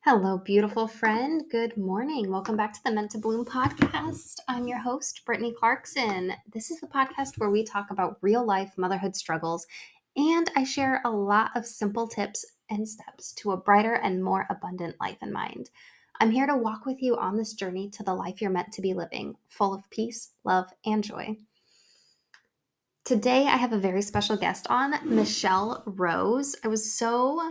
Hello, beautiful friend. Good morning. Welcome back to the Meant to Bloom podcast. I'm your host, Brittany Clarkson. This is the podcast where we talk about real life motherhood struggles, and I share a lot of simple tips and steps to a brighter and more abundant life in mind. I'm here to walk with you on this journey to the life you're meant to be living, full of peace, love, and joy. Today, I have a very special guest on, Michelle Rose. I was so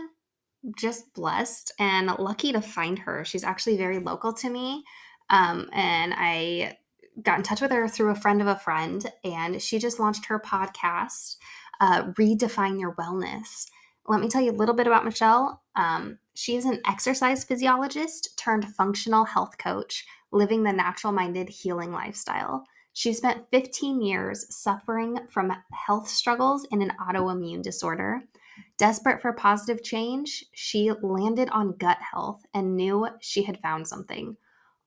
just blessed and lucky to find her. She's actually very local to me. And I got in touch with her through a friend of a friend, and she just launched her podcast, Redefine Your Wellness. Let me tell you a little bit about Michelle. She is an exercise physiologist turned functional health coach, living the natural-minded healing lifestyle. She spent 15 years suffering from health struggles in an autoimmune disorder. Desperate for positive change, she landed on gut health and knew she had found something.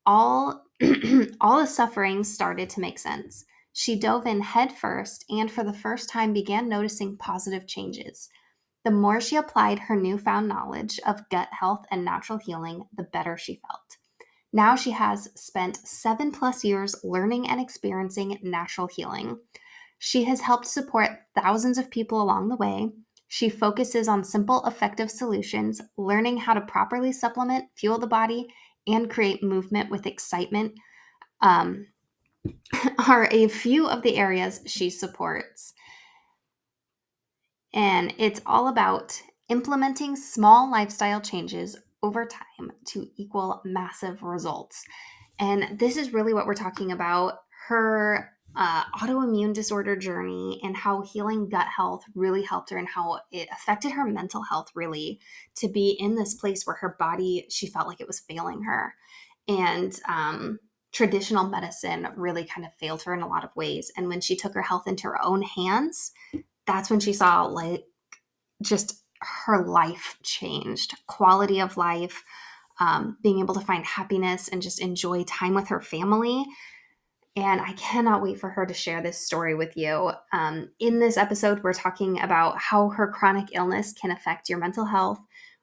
All, all the suffering started to make sense. She dove in headfirst and for the first time began noticing positive changes. The more she applied her newfound knowledge of gut health and natural healing, the better she felt. Now she has spent 7+ years learning and experiencing natural healing. She has helped support thousands of people along the way. She focuses on simple, effective solutions, learning how to properly supplement, fuel the body, and create movement with excitement are a few of the areas she supports. And it's all about implementing small lifestyle changes over time to equal massive results. And this is really what we're talking about. Her autoimmune disorder journey and how healing gut health really helped her and how it affected her mental health, really, to be in this place where her body, she felt like it was failing her. And traditional medicine really kind of failed her in a lot of ways. And when she took her health into her own hands, that's when she saw like just her life changed, quality of life, being able to find happiness and just enjoy time with her family. And I cannot wait for her to share this story with you. In this episode, we're talking about how her chronic illness can affect your mental health.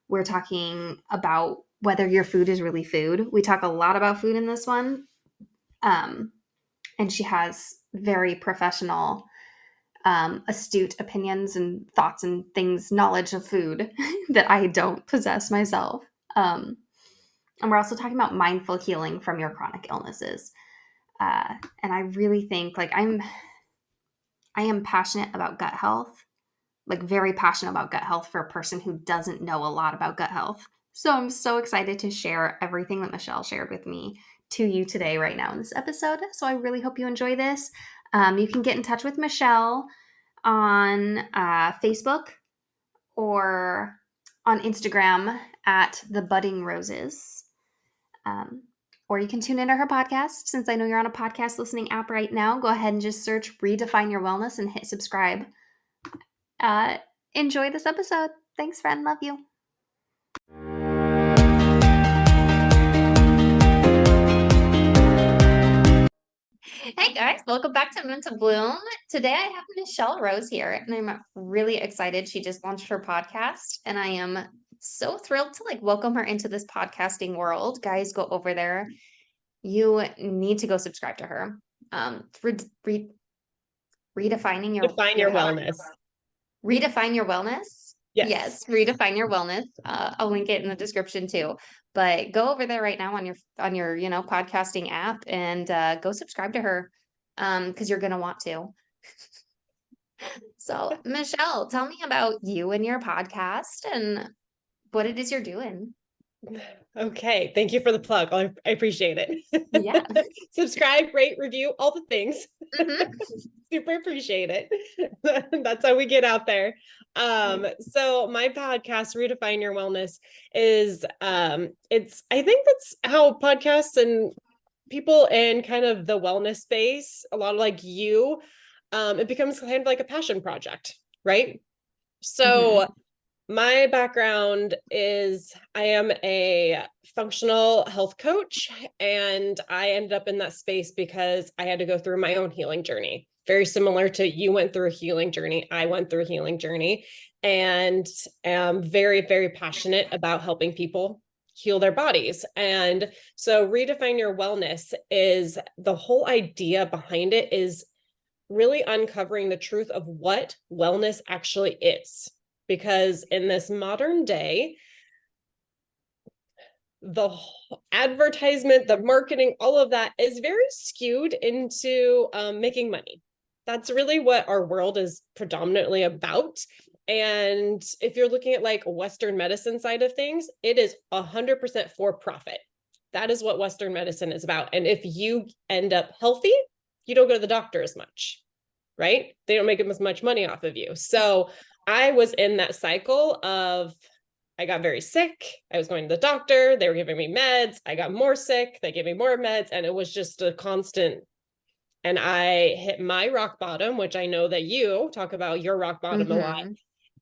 We're talking about whether your food is really food. We talk a lot about food in this one. And she has very professional, astute opinions and thoughts and things, knowledge of food that I don't possess myself. And we're also talking about mindful healing from your chronic illnesses. And I really think I am passionate about gut health, like very passionate about gut health for a person who doesn't know a lot about gut health. So I'm so excited to share everything that Michelle shared with me to you today, right now in this episode. So I really hope you enjoy this. You can get in touch with Michelle on Facebook or on Instagram at The Budding Roses. Or you can tune into her podcast. Since I know you're on a podcast listening app right now, go ahead and just search Redefine Your Wellness and hit subscribe. Enjoy this episode. Thanks, friend. Love you. Hey guys, welcome back to Meant to Bloom. Today I have Michelle Rose here, and I'm really excited. She just launched her podcast, and I am so thrilled to welcome her into this podcasting world. Guys, go over there. You need to go subscribe to her. Redefining Define your wellness. Redefine Your Wellness. Yes, Redefine Your Wellness. I'll link it in the description too. But go over there right now on your podcasting app and go subscribe to her because you're gonna want to. So, Michelle, tell me about you and your podcast and what it is you're doing. Okay, thank you for the plug. I appreciate it. Yeah. Subscribe, rate, review, all the things. Mm-hmm. Super appreciate it. That's how we get out there. So my podcast, Redefine Your Wellness, is I think that's how podcasts and people in kind of the wellness space, a lot of like you, it becomes kind of like a passion project, right? So my background is I am a functional health coach, and I ended up in that space because I had to go through my own healing journey. Very similar to you went through a healing journey. I went through a healing journey and am very, very passionate about helping people heal their bodies. And so redefine your wellness is the whole idea behind it is really uncovering the truth of what wellness actually is. Because in this modern day, the advertisement, the marketing, all of that is very skewed into making money. That's really what our world is predominantly about. And if you're looking at like Western medicine side of things, it is 100% for profit. That is what Western medicine is about. And if you end up healthy, you don't go to the doctor as much, right? They don't make as much money off of you. So I was in that cycle of I got very sick. I was going to the doctor. They were giving me meds. I got more sick. They gave me more meds. And it was just a constant. And I hit my rock bottom, which I know that you talk about your rock bottom a lot. Mm-hmm.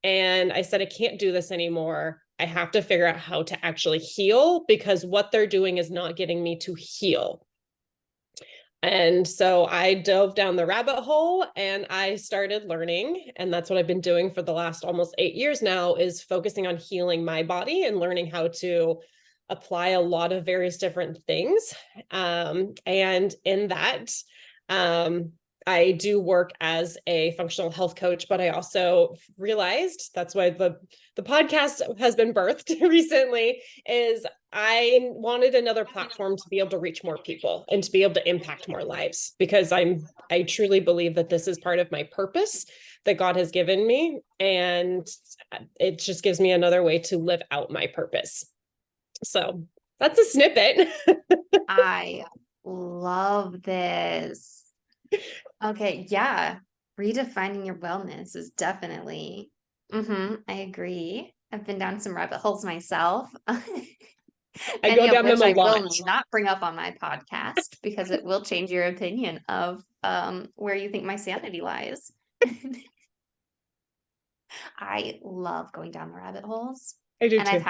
And I said, I can't do this anymore. I have to figure out how to actually heal because what they're doing is not getting me to heal. And so I dove down the rabbit hole and I started learning. And that's what I've been doing for the last almost 8 years now is focusing on healing my body and learning how to apply a lot of various different things. And in that, um, I do work as a functional health coach, but I also realized that's why the podcast has been birthed recently is I wanted another platform to be able to reach more people and to be able to impact more lives because I truly believe that this is part of my purpose that God has given me and it just gives me another way to live out my purpose. So that's a snippet. I love this. Okay, yeah. Redefining your wellness is definitely. I agree. I've been down some rabbit holes myself, I go many of down them which a I lot. will not bring up on my podcast because it will change your opinion of where you think my sanity lies. I love going down the rabbit holes, I do and too. I've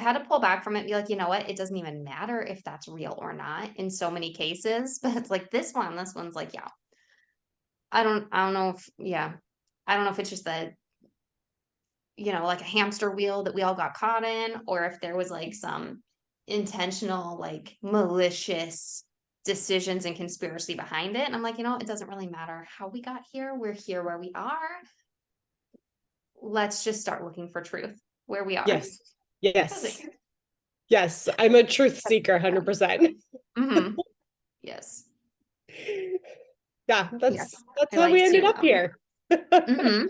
had to pull back from it and be like, you know what? It doesn't even matter if that's real or not in so many cases. But it's like this one's like, yeah, I don't know if, yeah, I don't know if it's just the, like a hamster wheel that we all got caught in, or if there was like some intentional, like malicious decisions and conspiracy behind it. And I'm like, it doesn't really matter how we got here. We're here where we are. Let's just start looking for truth where we are. Yes. Yes. Yes. I'm a truth seeker, 100%. Mm-hmm. Yes. Yeah, Yes. that's I how like we ended to up here. mhm.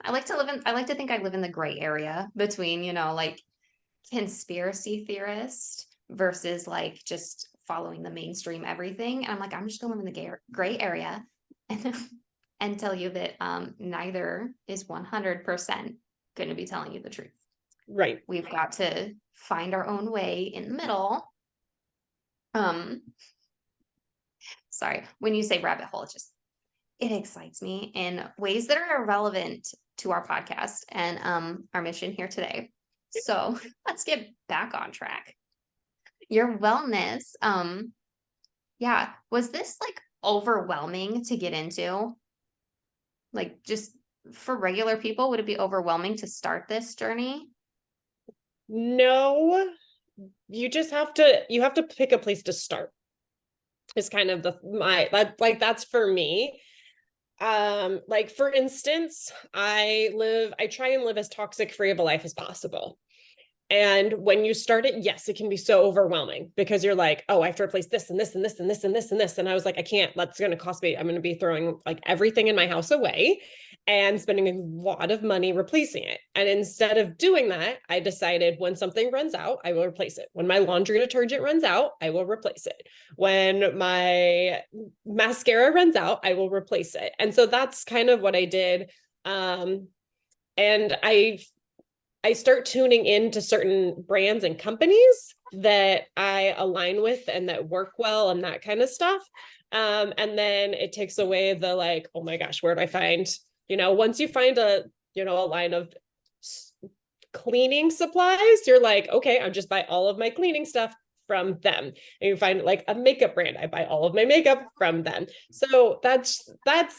I like to think I live in the gray area between, like conspiracy theorist versus like just following the mainstream everything. And I'm like, I'm just gonna live in the gray area and and tell you that neither is 100% going to be telling you the truth. Right. We've got to find our own way in the middle. Um, sorry, when you say rabbit hole, it excites me in ways that are relevant to our podcast and our mission here today. So let's get back on track. Your wellness, yeah, was this like overwhelming to get into? Like just for regular people, would it be overwhelming to start this journey? No, you have to pick a place to start. Is kind of that's for me. Like for instance, I try and live as toxic free of a life as possible. And when you start it, yes, it can be so overwhelming because you're like, oh, I have to replace this and this and this and this and this and this. And I was like, I can't, that's going to cost me. I'm going to be throwing like everything in my house away and spending a lot of money replacing it. And instead of doing that, I decided when something runs out, I will replace it. When my laundry detergent runs out, I will replace it. When my mascara runs out, I will replace it. And so that's kind of what I did. And I start tuning into certain brands and companies that I align with and that work well and that kind of stuff. And then it takes away the like, oh my gosh, where do I find, once you find a line of cleaning supplies, you're like, okay, I'm just buy all of my cleaning stuff from them. And you find like a makeup brand, I buy all of my makeup from them. So that's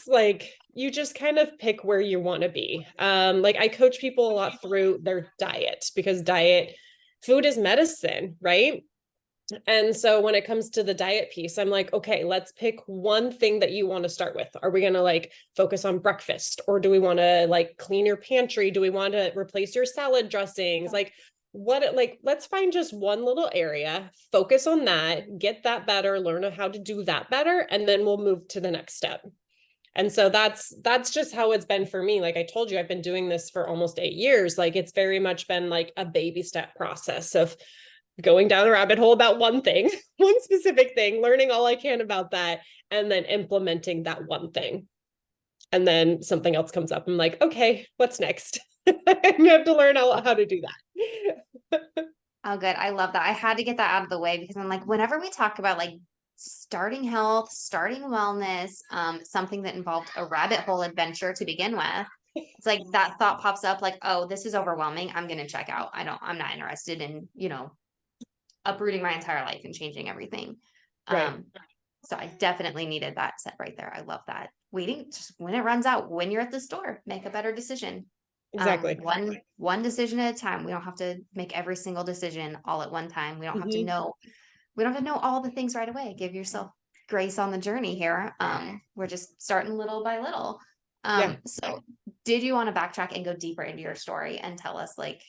like you just kind of pick where you want to be. Like I coach people a lot through their diet because diet food is medicine, right? And so when it comes to the diet piece, I'm like, okay, let's pick one thing that you want to start with. Are we going to like focus on breakfast, or do we want to like clean your pantry? Do we want to replace your salad dressings? Like let's find just one little area, focus on that, get that better, learn how to do that better, and then we'll move to the next step. And so that's just how it's been for me. Like I told you, I've been doing this for almost 8 years. Like it's very much been like a baby step process of going down a rabbit hole about one thing, one specific thing, learning all I can about that, and then implementing that one thing. And then something else comes up. I'm like, okay, what's next? I have to learn how to do that. Oh, good. I love that. I had to get that out of the way because I'm like, whenever we talk about like starting health, starting wellness, something that involved a rabbit hole adventure to begin with, it's like that thought pops up like, oh, this is overwhelming. I'm going to check out. I'm not interested in, uprooting my entire life and changing everything. Right. Um, so I definitely needed that set right there. I love that. Waiting just when it runs out, when you're at the store, make a better decision. Exactly. One decision at a time. We don't have to make every single decision all at one time. Mm-hmm. We don't have to know all the things right away. Give yourself grace on the journey here. We're just starting little by little. Yeah. So did you want to backtrack and go deeper into your story and tell us like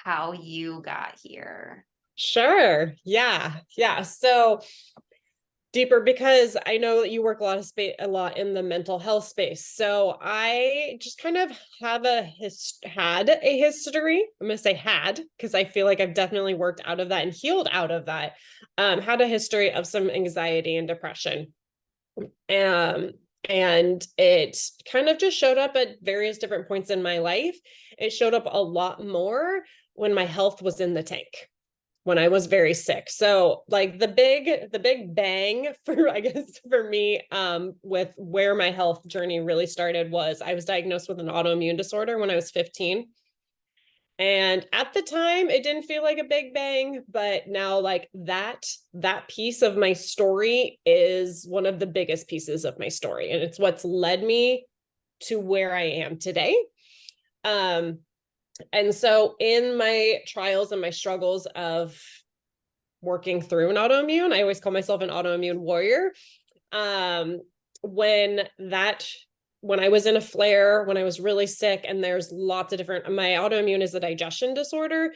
how you got here? Sure. Yeah. Yeah. So deeper, because I know that you work a lot in the mental health space. So I just kind of have had a history. I'm going to say had, because I feel like I've definitely worked out of that and healed out of that. Had a history of some anxiety and depression. Um, and it kind of just showed up at various different points in my life. It showed up a lot more when my health was in the tank, when I was very sick. So like the big bang for, I guess, for me, with where my health journey really started was I was diagnosed with an autoimmune disorder when I was 15. And at the time it didn't feel like a big bang, but now like that piece of my story is one of the biggest pieces of my story. And it's what's led me to where I am today. Um, and so in my trials and my struggles of working through an autoimmune, I always call myself an autoimmune warrior. Um, when that when I was in a flare, when I was really sick, and there's lots of different, my autoimmune is a digestion disorder,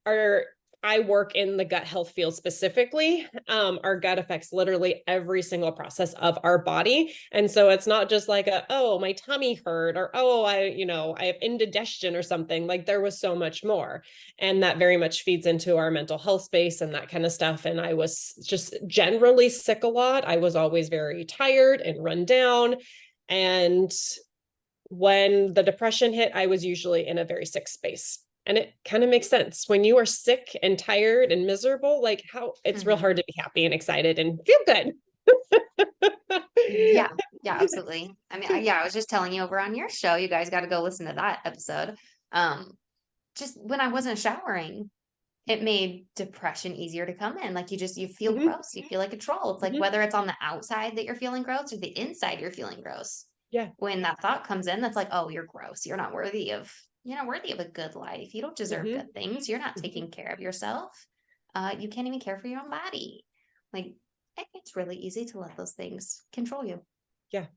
or I work in the gut health field specifically. Our gut affects literally every single process of our body. And so it's not just like oh, my tummy hurt, or, oh, I have indigestion or something. Like there was so much more. And that very much feeds into our mental health space and that kind of stuff. And I was just generally sick a lot. I was always very tired and run down. And when the depression hit, I was usually in a very sick space. And it kind of makes sense when you are sick and tired and miserable, like how it's real hard to be happy and excited and feel good. Yeah, yeah, absolutely. I mean, I was just telling you over on your show, you guys got to go listen to that episode. Um, just when I wasn't showering, it made depression easier to come in. Like you feel Mhm, gross. You feel like a troll. It's like mhm. whether it's on the outside that you're feeling gross or the inside you're feeling gross. Yeah. When that thought comes in, that's like, oh, you're gross. You're not worthy of a good life. You don't deserve Mhm, good things. You're not mhm. taking care of yourself. You can't even care for your own body. Like it's really easy to let those things control you. Yeah.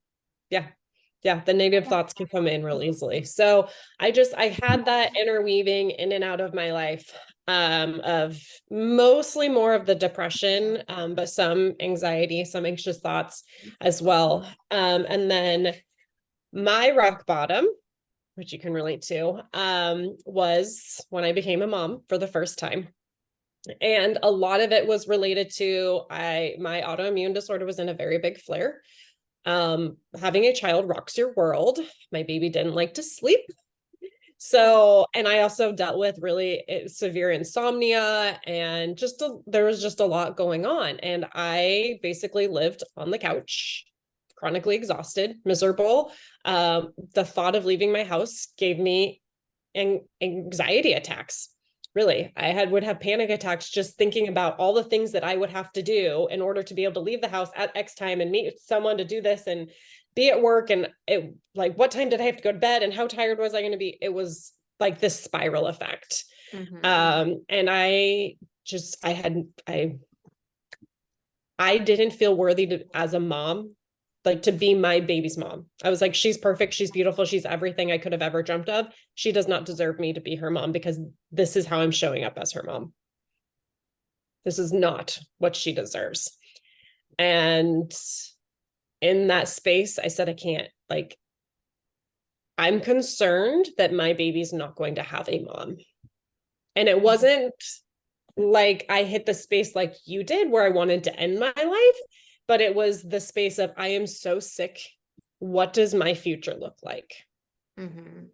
Yeah. Yeah. The negative Yeah. thoughts can come in real easily. So I had that interweaving in and out of my life, of mostly more of the depression, but some anxiety, some anxious thoughts as well. And then my rock bottom, which you can relate to, was when I became a mom for the first time. And a lot of it was related to my autoimmune disorder was in a very big flare. Having a child rocks your world. My baby didn't like to sleep. So, and I also dealt with really severe insomnia, and there was just a lot going on. And I basically lived on the couch, chronically exhausted, miserable. The thought of leaving my house gave me anxiety attacks. Really, would have panic attacks just thinking about all the things that I would have to do in order to be able to leave the house at X time and meet someone to do this and be at work. And like, what time did I have to go to bed and how tired was I going to be? It was like this spiral effect. And I didn't feel worthy to, as a mom, like to be my baby's mom. I was like, she's perfect. She's beautiful. She's everything I could have ever dreamt of. She does not deserve me to be her mom because this is how I'm showing up as her mom. This is not what she deserves. And in that space, I said, I can't, like, I'm concerned that my baby's not going to have a mom. And it wasn't like I hit the space like you did where I wanted to end my life, but it was the space of I am so sick. What does my future look like? Mm-hmm.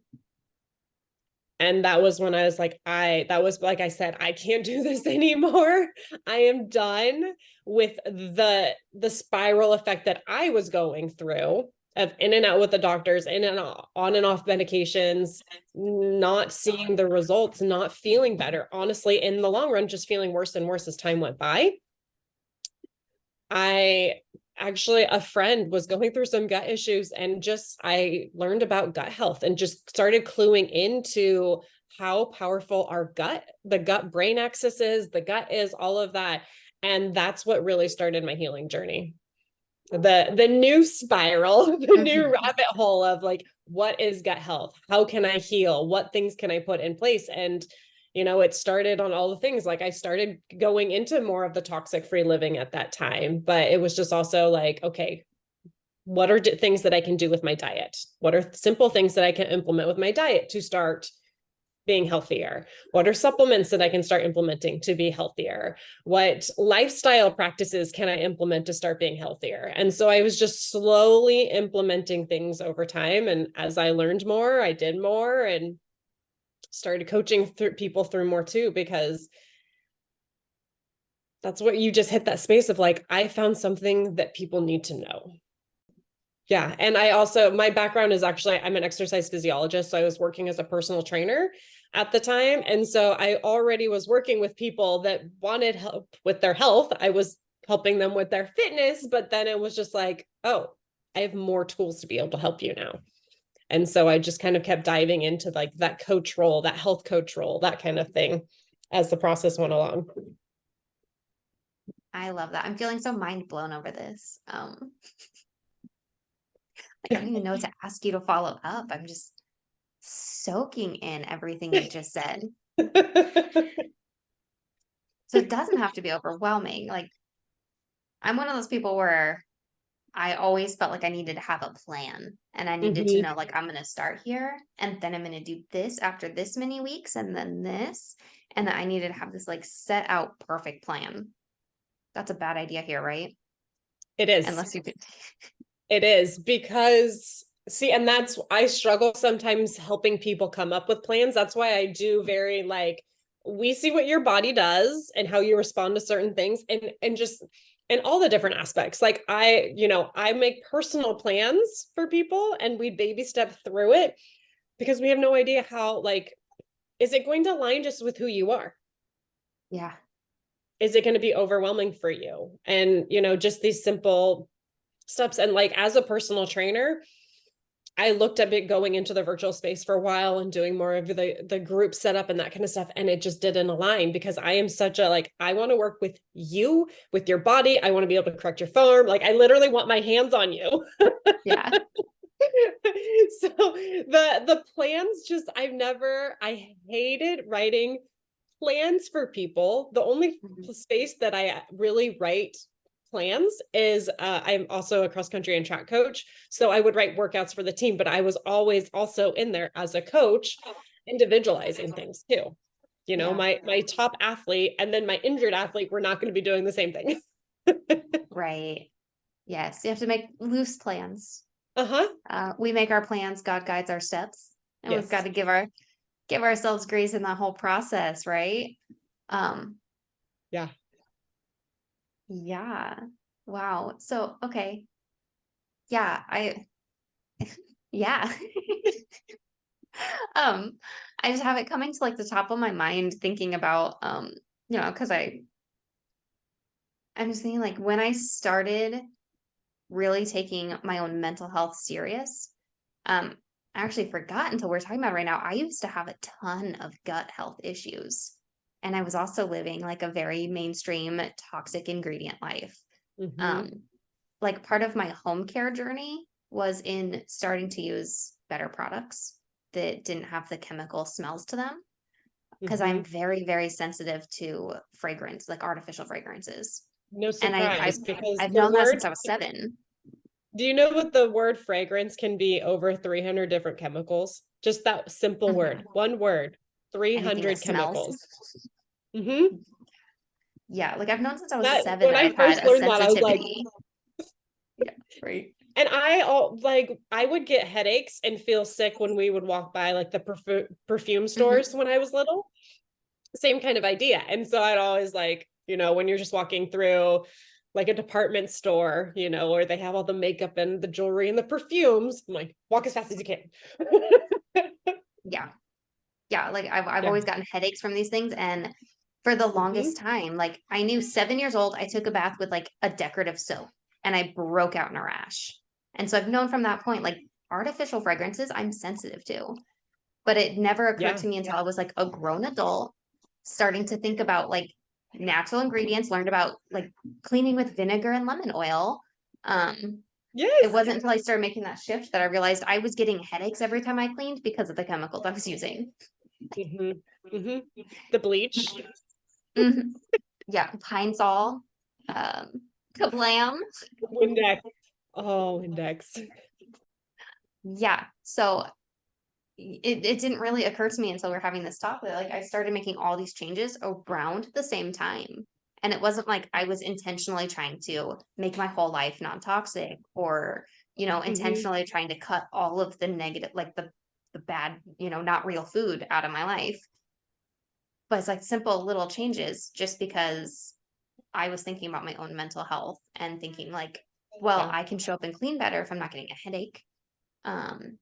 And that was when I was like, that was like I said, I can't do this anymore. I am done with the spiral effect that I was going through of in and out with the doctors, in and on and off medications, not seeing the results, not feeling better. Honestly, in the long run, just feeling worse and worse as time went by. A friend was going through some gut issues, and just I learned about gut health and just started cluing into how powerful our the gut brain axis is, the gut is, all of that. And that's what really started my healing journey. The new spiral, the new rabbit hole of like, what is gut health? How can I heal? What things can I put in place? And it started on all the things. Like I started going into more of the toxic free living at that time, but it was just also like, okay, what are things that I can do with my diet? What are simple things that I can implement with my diet to start being healthier? What are supplements that I can start implementing to be healthier? What lifestyle practices can I implement to start being healthier? And so I was just slowly implementing things over time. And as I learned more, I did more and started coaching people through more too, because that's what you just hit that space of like, I found something that people need to know. Yeah. And I also, my background is actually, I'm an exercise physiologist. So I was working as a personal trainer at the time. And so I already was working with people that wanted help with their health. I was helping them with their fitness, but then it was just like, oh, I have more tools to be able to help you now. And so I just kind of kept diving into like that coach role, that health coach role, that kind of thing as the process went along. I love that. I'm feeling so mind blown over this. Like I don't even know what to ask you to follow up. I'm just soaking in everything you just said. So it doesn't have to be overwhelming. Like I'm one of those people where I always felt like I needed to have a plan and I needed to know like I'm going to start here and then I'm going to do this after this many weeks and then this, and that I needed to have this like set out perfect plan. That's a bad idea here, right? It is. Unless you could. It is because see, and that's I struggle sometimes helping people come up with plans. That's why I do very like we see what your body does and how you respond to certain things and just in all the different aspects. Like I make personal plans for people and we baby step through it because we have no idea how like is it going to align just with who you are? Yeah. Is it going to be overwhelming for you? And just these simple steps. And like as a personal trainer, I looked at it going into the virtual space for a while and doing more of the group setup and that kind of stuff. And it just didn't align because I am such a like, I want to work with you, with your body. I want to be able to correct your form. Like I literally want my hands on you. Yeah. So the plans just I hated writing plans for people. The only space that I really write plans is I'm also a cross country and track coach. So I would write workouts for the team, but I was always also in there as a coach, individualizing things too. Yeah. My top athlete and then my injured athlete were not going to be doing the same thing. Right. Yes. You have to make loose plans. Uh-huh. We make our plans, God guides our steps. And we've got Yes. to give ourselves grace in that whole process, right? Um, Yeah. yeah. Wow. So, okay. Yeah, yeah. Um, I just have it coming to like the top of my mind thinking about because I'm just thinking like when I started really taking my own mental health serious, um, I actually forgot until we're talking about it right now. I used to have a ton of gut health issues. And I was also living like a very mainstream toxic ingredient life. Mm-hmm. Um, like part of my home care journey was in starting to use better products that didn't have the chemical smells to them because Mm-hmm. I'm very, very sensitive to fragrance, like artificial fragrances. No And surprise, because I've the known that word, since I was 7. do you know what the word fragrance can be over 300 different chemicals? Just that simple word, Mhm. one word, Anything that 300 smells. chemicals. Mm-hmm. Yeah, like I've known since I was That 7 when that I I've had first a learned that, I was like, sensitivity. Yeah, right. and I would get headaches and feel sick when we would walk by like the perfume stores Hmm. when I was little. Same kind of idea. And so I'd always like, when you're just walking through like a department store, where they have all the makeup and the jewelry and the perfumes, I'm like, walk as fast as you can. Yeah. Yeah, like I've Yeah. always gotten headaches from these things, and for the Mm-hmm. longest time, like I knew 7 years old, I took a bath with like a decorative soap and I broke out in a rash. And so I've known from that point, like artificial fragrances, I'm sensitive to. But it never occurred Yeah. to me until I was like a grown adult, starting to think about like natural ingredients, learned about like cleaning with vinegar and lemon oil. It Yes. wasn't until I started making that shift that I realized I was getting headaches every time I cleaned because of the chemicals I was using. Mm-hmm. Mm-hmm. The bleach. Mhm. Yeah, Pine Sol, um, Kablam. Windex. Oh, index. Yeah, so it didn't really occur to me until we are having this talk that like I started making all these changes around the same time. And it wasn't like I was intentionally trying to make my whole life non-toxic or, Mm-hmm. intentionally trying to cut all of the negative, like the bad, not real food out of my life. But it's like simple little changes just because I was thinking about my own mental health and thinking like, well, Yeah. I can show up and clean better if I'm not getting a headache. Um,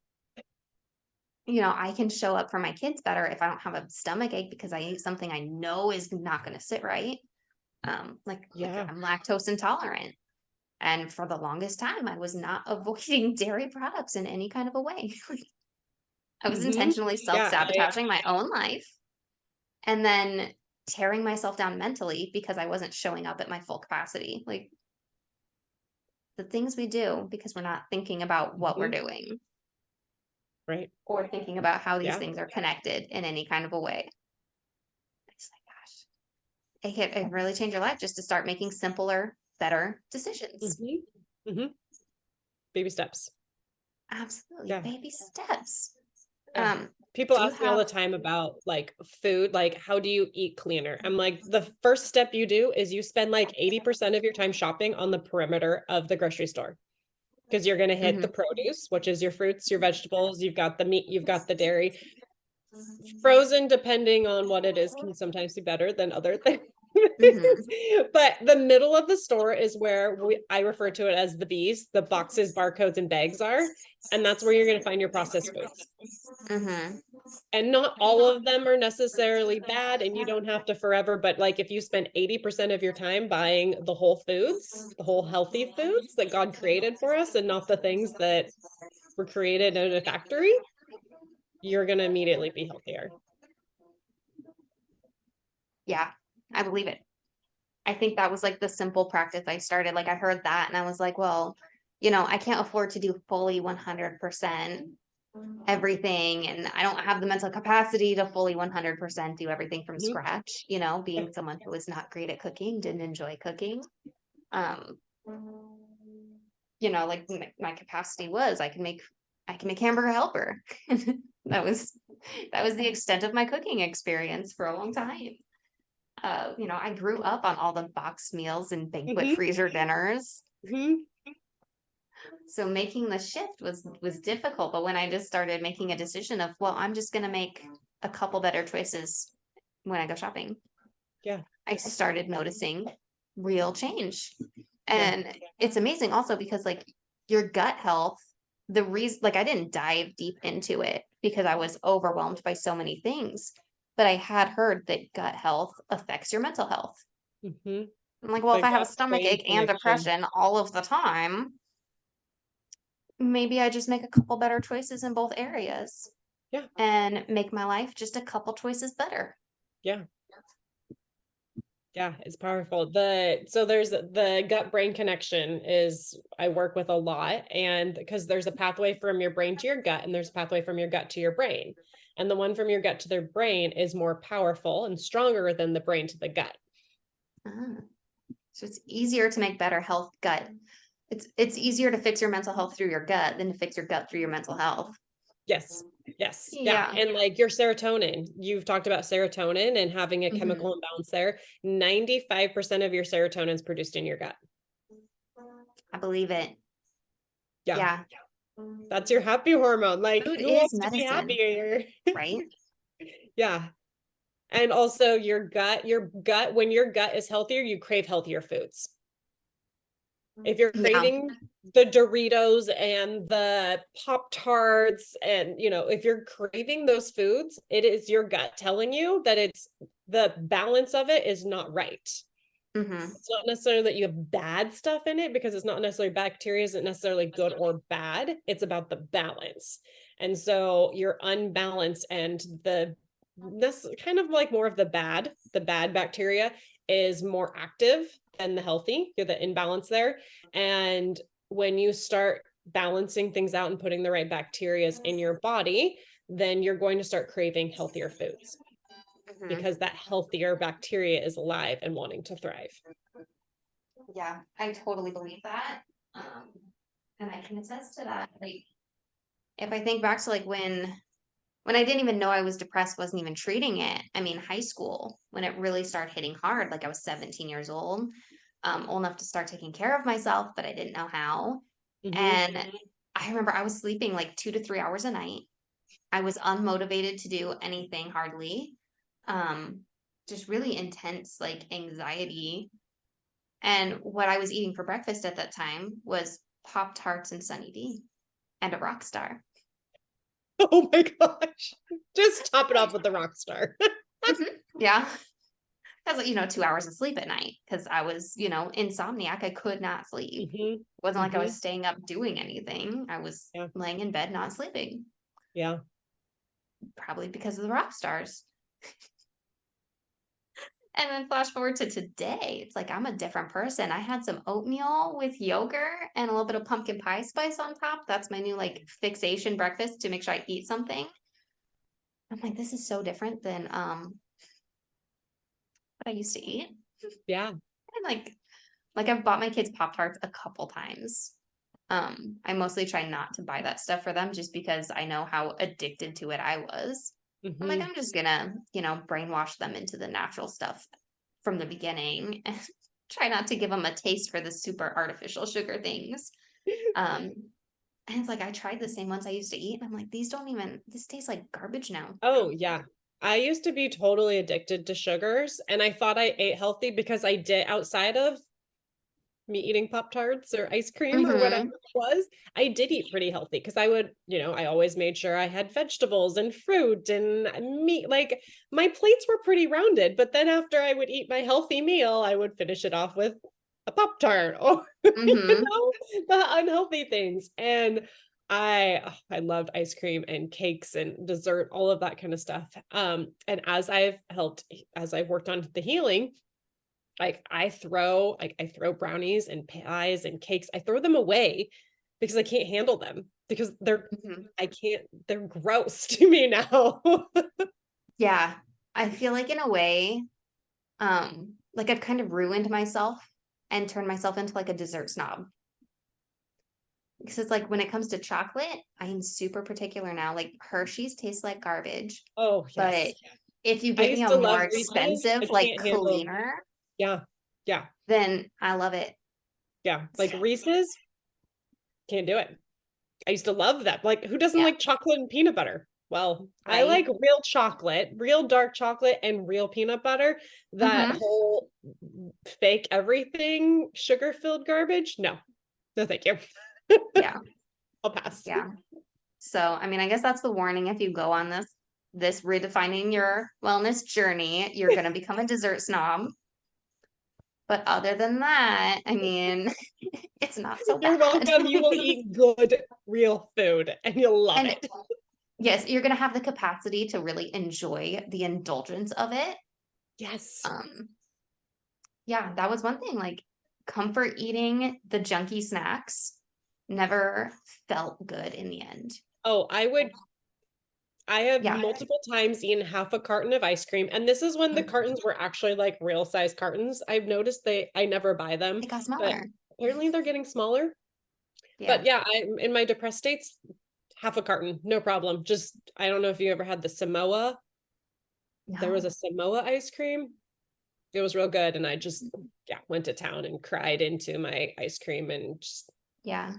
I can show up for my kids better if I don't have a stomach ache because I ate something I know is not going to sit right. Like Yeah. I'm lactose intolerant. And for the longest time, I was not avoiding dairy products in any kind of a way. I was Mm-hmm. intentionally Yeah. self-sabotaging my own life and then tearing myself down mentally because I wasn't showing up at my full capacity. Like the things we do because we're not thinking about what we're Mm-hmm. doing Right. or thinking about how these Yeah. things are connected in any kind of a way. It's like, gosh, it can really change your life just to start making simpler, better decisions. Mm-hmm. Mm-hmm. Baby steps. Absolutely. Yeah. Baby steps. Yeah. Um, People do you ask me all have, the time about like food, like how do you eat cleaner? I'm like, the first step you do is you spend like 80% of your time shopping on the perimeter of the grocery store because you're going to hit the mhm, produce, which is your fruits, your vegetables, you've got the meat, you've got the dairy. Frozen, depending on what it is, can sometimes be better than other things. mhm, But the middle of the store is where I refer to it as the B's, the boxes, barcodes, and bags are. And that's where you're going to find your processed foods. mhm, And not all of them are necessarily bad, and you don't have to forever. But like if you spend 80% of your time buying the whole foods, the whole healthy foods that God created for us, and not the things that were created in a factory, you're going to immediately be healthier. yeah, I believe it. I think that was like the simple practice I started. Like I heard that and I was like, well, I can't afford to do fully 100% everything. And I don't have the mental capacity to fully 100% do everything from Mm-hmm. scratch, being someone who is not great at cooking, didn't enjoy cooking. Um, like my capacity was I can make hamburger helper. That was the extent of my cooking experience for a long time. I grew up on all the box meals and banquet Mm-hmm. freezer dinners. Mm-hmm. So making the shift was difficult, but when I just started making a decision of, well, I'm just going to make a couple better choices when I go shopping, Yeah. I started noticing real change. Yeah. And it's amazing also because like your gut health, the reason like I didn't dive deep into it because I was overwhelmed by so many things, but I had heard that gut health affects your mental health. Mm-hmm. I'm like, well, The if I have a gut stomach brain ache and connection. depression all of the time, maybe I just make a couple better choices in both areas Yeah. and make my life just a couple choices better. Yeah. Yeah, it's powerful. So there's the gut brain connection is I work with a lot, and because there's a pathway from your brain to your gut and there's a pathway from your gut to your brain. And the one from your gut to their brain is more powerful and stronger than the brain to the gut. Ah, so it's easier to make better health gut. It's easier to fix your mental health through your gut than to fix your gut through your mental health. Yes. Yes. Yeah. Yeah. And like your serotonin, you've talked about serotonin and having a Hmm. chemical imbalance there. 95% of your serotonin is produced in your gut. I believe it. Yeah. Yeah. That's your happy hormone. Like, Food who is wants to be medicine, happier? right? Yeah. And also your gut, when your gut is healthier, you crave healthier foods. If you're Yeah. craving the Doritos and the Pop Tarts, and if you're craving those foods, it is your gut telling you that it's the balance of it is not right. Hmm. It's not necessarily that you have bad stuff in it because it's not necessarily bacteria isn't necessarily good or bad. It's about the balance. And so you're unbalanced and this kind of like more of the bad bacteria is more active than the healthy. You're the imbalance there. And when you start balancing things out and putting the right bacteria in your body, then you're going to start craving healthier foods Hmm. because that healthier bacteria is alive and wanting to thrive. Yeah, I totally believe that. Um, and I can attest to that. Like, if I think back to like when I didn't even know I was depressed, wasn't even treating it. I mean, high school, when it really started hitting hard, like I was 17 years old enough to start taking care of myself, but I didn't know how. Mm-hmm. And I remember I was sleeping like 2 to 3 hours a night. I was unmotivated to do anything hardly. Um, just really intense like anxiety. And what I was eating for breakfast at that time was Pop Tarts and Sunny D and a rock star. Oh my gosh. Just top it off with the rock star. Mhm. Yeah. That's like, 2 hours of sleep at night because I was, insomniac. I could not sleep. Mm-hmm. It wasn't like I was Mm-hmm. staying up doing anything. I was Yeah. laying in bed, not sleeping, Yeah. probably because of the rock stars. And then flash forward to today, it's like I'm a different person. I had some oatmeal with yogurt and a little bit of pumpkin pie spice on top. That's my new like fixation breakfast to make sure I eat something. I'm like, this is so different than what I used to eat. Yeah. And like I've bought my kids Pop Tarts a couple times. I mostly try not to buy that stuff for them just because I know how addicted to it I was. I'm like, Mm-hmm. I'm just gonna, brainwash them into the natural stuff from the beginning and try not to give them a taste for the super artificial sugar things. Um, and it's like I tried the same ones I used to eat, and I'm like, this tastes like garbage now. Oh, yeah. I used to be totally addicted to sugars, and I thought I ate healthy because I did outside of me eating Pop Tarts or ice cream or whatever Mm-hmm. it was. I did eat pretty healthy because I would, I always made sure I had vegetables and fruit and meat. Like my plates were pretty rounded, but then after I would eat my healthy meal, I would finish it off with a Pop Tart or, Mm-hmm. the unhealthy things. And I loved ice cream and cakes and dessert, all of that kind of stuff. And as I've worked on the healing, like I throw brownies and pies and cakes. I throw them away because I can't handle them because Mm-hmm. they're gross to me now. Yeah. I feel like in a way, like I've kind of ruined myself and turned myself into like a dessert snob. Because it's like when it comes to chocolate, I am super particular now. Like Hershey's tastes like garbage, Oh, but yes. if you I get me used a to more love Reese's. I expensive, like can't handle. cleaner, Yeah. Yeah. then I love it. Yeah. Like Reese's, can't do it. I used to love that. Like, who doesn't Yeah, like chocolate and peanut butter? Well, I like right. real chocolate, real dark chocolate, and real peanut butter. That Mm-hmm. whole fake everything, sugar filled garbage. No, no, thank you. Yeah, I'll pass. yeah. So, I mean, I guess that's the warning. If you go on this redefining your wellness journey, you're gonna become a dessert snob. But other than that, I mean, it's not so You're bad. welcome. You will eat good, real food and you'll love And it. yes, you're going to have the capacity to really enjoy the indulgence of it. Yes. Um, yeah, that was one thing. Like comfort eating the junky snacks never felt good in the end. Oh, I have Yeah, multiple times eaten half a carton of ice cream, and this is when the cartons were actually like real size cartons. I've noticed I never buy them, it got but smaller. apparently they're getting smaller. Yeah. But yeah, I in my depressed states, half a carton, no problem. Just I don't know if you ever had the Samoa. There was a No. Samoa ice cream. It was real good, and I just yeah went to town and cried into my ice cream and just Yeah.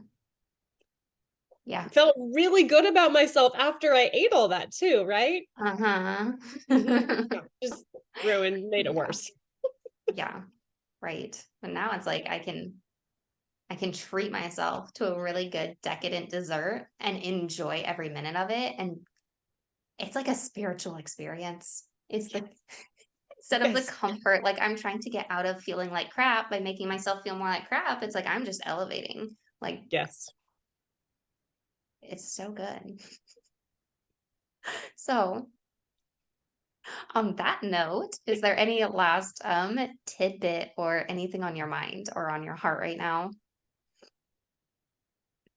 Yeah. felt really good about myself after I ate all that too, right? Uh-huh. Yeah, just ruined, made it Yeah. worse. Yeah. Right. But now it's like I can treat myself to a really good decadent dessert and enjoy every minute of it. And it's like a spiritual experience. It's the Yes, instead of the yes, comfort, like I'm trying to get out of feeling like crap by making myself feel more like crap. It's like I'm just elevating. Like yes. it's so good. So on that note, is there any last tidbit or anything on your mind or on your heart right now?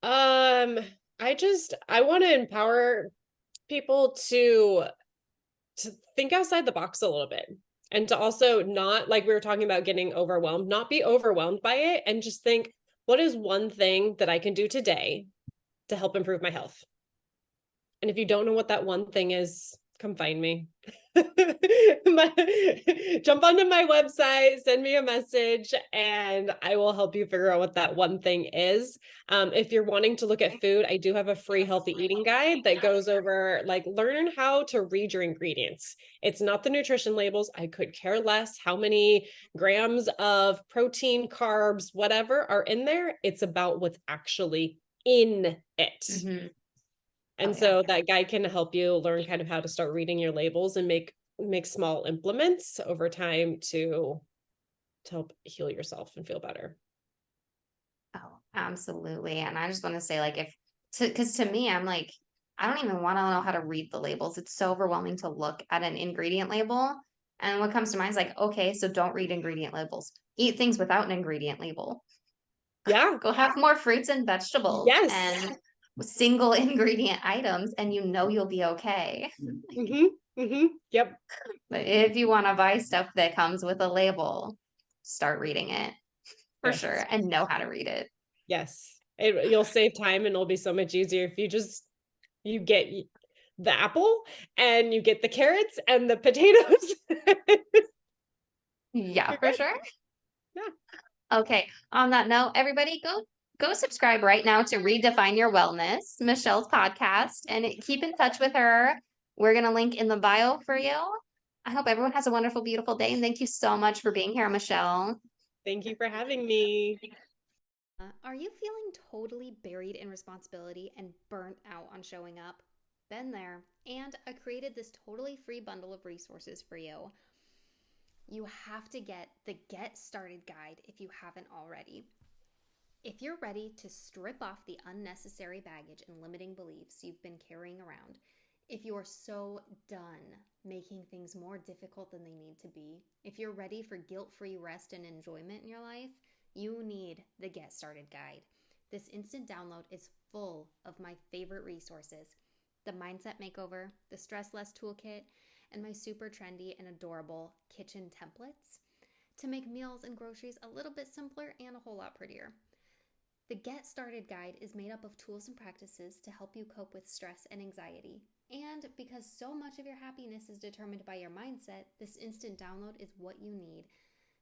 Um, I want to empower people to think outside the box a little bit and to also not like we were talking about getting overwhelmed, not be overwhelmed by it and just think, what is one thing that I can do today to help improve my health? And if you don't know what that one thing is, come find me. Jump onto my website, send me a message, and I will help you figure out what that one thing is. If you're wanting to look at food, I do have a free healthy eating guide that goes over like learn how to read your ingredients. It's not the nutrition labels. I could care less how many grams of protein, carbs, whatever are in there. It's about what's actually in it. Hmm. Oh And yeah. so that guy can help you learn kind of how to start reading your labels and make small implements over time to help heal yourself and feel better. Oh, absolutely. And I just want to say, like, if because to me, I'm like, I don't even want to know how to read the labels. It's so overwhelming to look at an ingredient label. And what comes to mind is like, okay, so don't read ingredient labels. Eat things without an ingredient label. Yeah. Go have more fruits and vegetables Yes. and single ingredient items, and you know you'll be okay. Mm-hmm. Mm-hmm. Yep. But if you want to buy stuff that comes with a label, start reading it for Yes. sure and know how to read it. Yes. You'll save time and it'll be so much easier if you get the apple and you get the carrots and the potatoes. Yeah, You're for good. sure. Yeah. Okay. On that note, everybody go subscribe right now to Redefine Your Wellness, Michelle's podcast, and keep in touch with her. We're gonna link in the bio for you. I hope everyone has a wonderful, beautiful day, and thank you so much for being here, Michelle. Thank you for having me. Are you feeling totally buried in responsibility and burnt out on showing up? Been there, and I created this totally free bundle of resources for you. You have to get the Get Started Guide if you haven't already. If you're ready to strip off the unnecessary baggage and limiting beliefs you've been carrying around, if you're so done making things more difficult than they need to be, if you're ready for guilt free rest and enjoyment in your life, you need the Get Started Guide. This instant download is full of my favorite resources: the Mindset Makeover, the Stress Less Toolkit, and my super trendy and adorable kitchen templates to make meals and groceries a little bit simpler and a whole lot prettier. The Get Started Guide is made up of tools and practices to help you cope with stress and anxiety. And because so much of your happiness is determined by your mindset, this instant download is what you need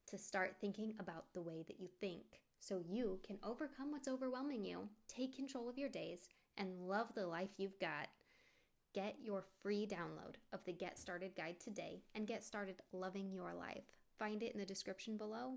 to start thinking about the way that you think so you can overcome what's overwhelming you, take control of your days, and love the life you've got. Get your free download of the Get Started Guide today and get started loving your life. Find it in the description below.